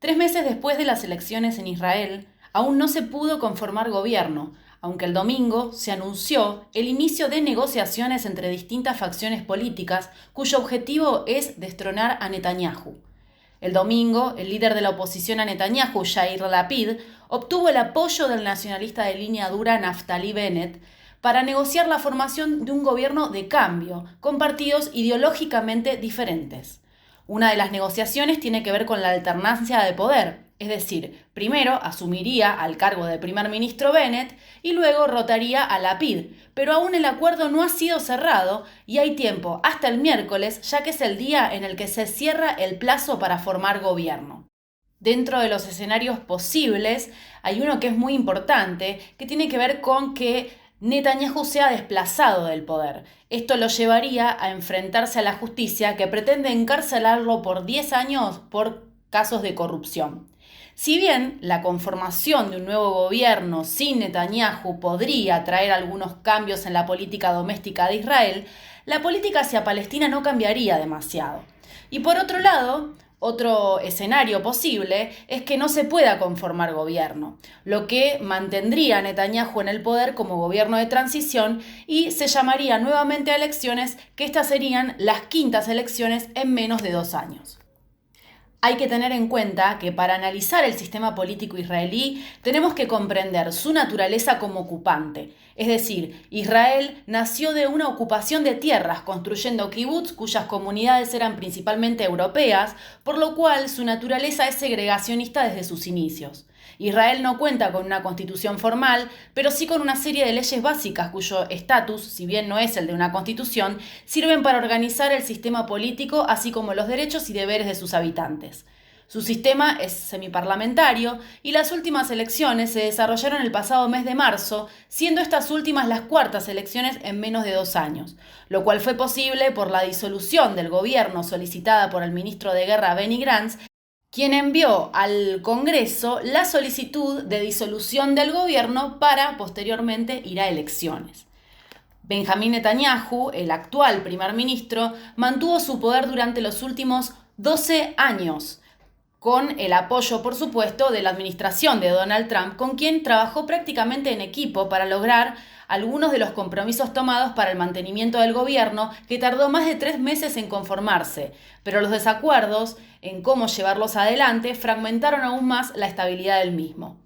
3 meses después de las elecciones en Israel, aún no se pudo conformar gobierno, aunque el domingo se anunció el inicio de negociaciones entre distintas facciones políticas cuyo objetivo es destronar a Netanyahu. El domingo, el líder de la oposición a Netanyahu, Yair Lapid, obtuvo el apoyo del nacionalista de línea dura Naftali Bennett para negociar la formación de un gobierno de cambio, con partidos ideológicamente diferentes. Una de las negociaciones tiene que ver con la alternancia de poder, es decir, primero asumiría al cargo de primer ministro Bennett y luego rotaría a Lapid, pero aún el acuerdo no ha sido cerrado y hay tiempo hasta el miércoles, ya que es el día en el que se cierra el plazo para formar gobierno. Dentro de los escenarios posibles hay uno que es muy importante, que tiene que ver con que Netanyahu sea desplazado del poder. Esto lo llevaría a enfrentarse a la justicia, que pretende encarcelarlo por 10 años por casos de corrupción. Si bien la conformación de un nuevo gobierno sin Netanyahu podría traer algunos cambios en la política doméstica de Israel, la política hacia Palestina no cambiaría demasiado. Y por otro lado, otro escenario posible es que no se pueda conformar gobierno, lo que mantendría a Netanyahu en el poder como gobierno de transición y se llamaría nuevamente a elecciones, que estas serían las quintas elecciones en menos de 2 años. Hay que tener en cuenta que para analizar el sistema político israelí tenemos que comprender su naturaleza como ocupante. Es decir, Israel nació de una ocupación de tierras, construyendo kibbutz cuyas comunidades eran principalmente europeas, por lo cual su naturaleza es segregacionista desde sus inicios. Israel no cuenta con una constitución formal, pero sí con una serie de leyes básicas cuyo estatus, si bien no es el de una constitución, sirven para organizar el sistema político, así como los derechos y deberes de sus habitantes. Su sistema es semiparlamentario y las últimas elecciones se desarrollaron el pasado mes de marzo, siendo estas últimas las cuartas elecciones en menos de 2 años, lo cual fue posible por la disolución del gobierno solicitada por el ministro de Guerra Benny Gantz, quien envió al Congreso la solicitud de disolución del gobierno para posteriormente ir a elecciones. Benjamín Netanyahu, el actual primer ministro, mantuvo su poder durante los últimos 12 años, con el apoyo, por supuesto, de la administración de Donald Trump, con quien trabajó prácticamente en equipo para lograr algunos de los compromisos tomados para el mantenimiento del gobierno, que tardó más de 3 meses en conformarse, pero los desacuerdos en cómo llevarlos adelante fragmentaron aún más la estabilidad del mismo.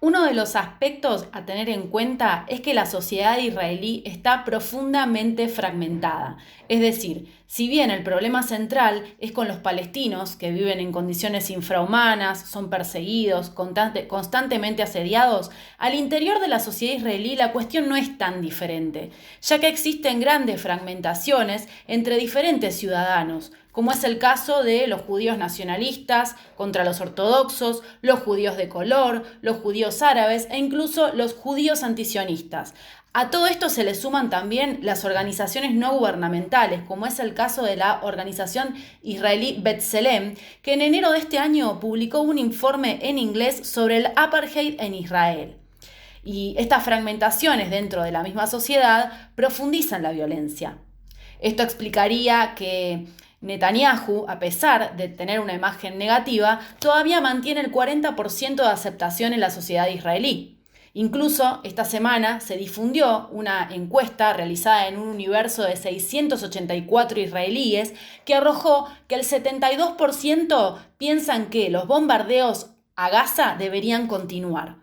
Uno de los aspectos a tener en cuenta es que la sociedad israelí está profundamente fragmentada. Es decir, si bien el problema central es con los palestinos, que viven en condiciones infrahumanas, son perseguidos, constantemente asediados, al interior de la sociedad israelí la cuestión no es tan diferente, ya que existen grandes fragmentaciones entre diferentes ciudadanos, como es el caso de los judíos nacionalistas contra los ortodoxos, los judíos de color, los judíos árabes e incluso los judíos antisionistas. A todo esto se le suman también las organizaciones no gubernamentales, como es el caso de la organización israelí B'Tselem, que en enero de este año publicó un informe en inglés sobre el apartheid en Israel. Y estas fragmentaciones dentro de la misma sociedad profundizan la violencia. Esto explicaría que Netanyahu, a pesar de tener una imagen negativa, todavía mantiene el 40% de aceptación en la sociedad israelí. Incluso esta semana se difundió una encuesta realizada en un universo de 684 israelíes que arrojó que el 72% piensan que los bombardeos a Gaza deberían continuar.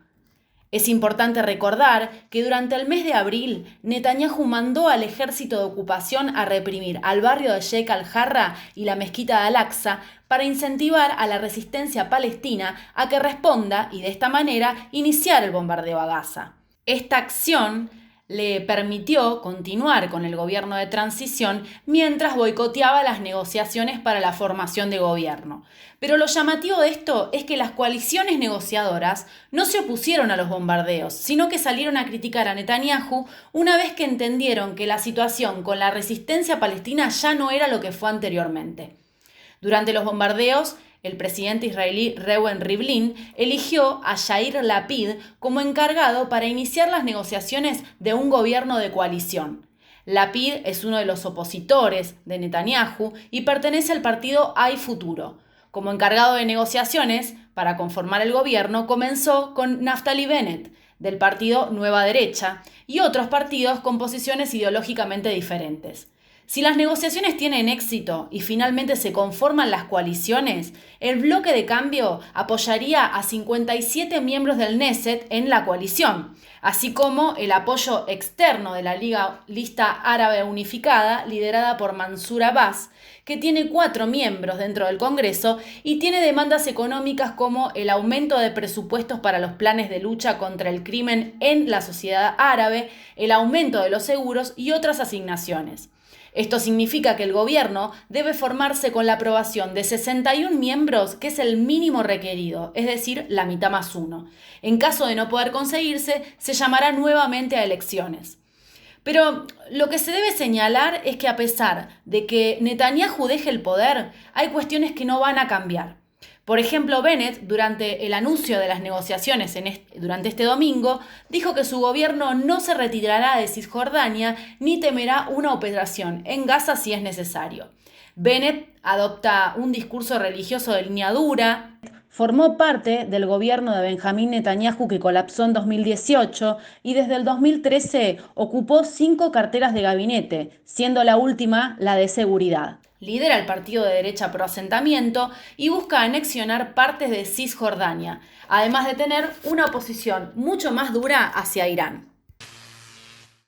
Es importante recordar que durante el mes de abril, Netanyahu mandó al ejército de ocupación a reprimir al barrio de Sheikh al-Jarrah y la mezquita de Al-Aqsa para incentivar a la resistencia palestina a que responda y de esta manera iniciar el bombardeo a Gaza. Esta acción le permitió continuar con el gobierno de transición mientras boicoteaba las negociaciones para la formación de gobierno. Pero lo llamativo de esto es que las coaliciones negociadoras no se opusieron a los bombardeos, sino que salieron a criticar a Netanyahu una vez que entendieron que la situación con la resistencia palestina ya no era lo que fue anteriormente. Durante los bombardeos, el presidente israelí Reuven Rivlin eligió a Yair Lapid como encargado para iniciar las negociaciones de un gobierno de coalición. Lapid es uno de los opositores de Netanyahu y pertenece al partido Hay Futuro. Como encargado de negociaciones para conformar el gobierno, comenzó con Naftali Bennett, del partido Nueva Derecha, y otros partidos con posiciones ideológicamente diferentes. Si las negociaciones tienen éxito y finalmente se conforman las coaliciones, el bloque de cambio apoyaría a 57 miembros del Knesset en la coalición, así como el apoyo externo de la Lista Árabe Unificada, liderada por Mansour Abbas, que tiene 4 miembros dentro del Congreso y tiene demandas económicas como el aumento de presupuestos para los planes de lucha contra el crimen en la sociedad árabe, el aumento de los seguros y otras asignaciones. Esto significa que el gobierno debe formarse con la aprobación de 61 miembros, que es el mínimo requerido, es decir, la mitad más uno. En caso de no poder conseguirse, se llamará nuevamente a elecciones. Pero lo que se debe señalar es que a pesar de que Netanyahu deje el poder, hay cuestiones que no van a cambiar. Por ejemplo, Bennett, durante el anuncio de las negociaciones durante este domingo, dijo que su gobierno no se retirará de Cisjordania ni temerá una operación en Gaza si es necesario. Bennett adopta un discurso religioso de línea dura. Formó parte del gobierno de Benjamín Netanyahu que colapsó en 2018 y desde el 2013 ocupó 5 carteras de gabinete, siendo la última la de seguridad. Lidera el partido de derecha pro asentamiento y busca anexionar partes de Cisjordania, además de tener una oposición mucho más dura hacia Irán.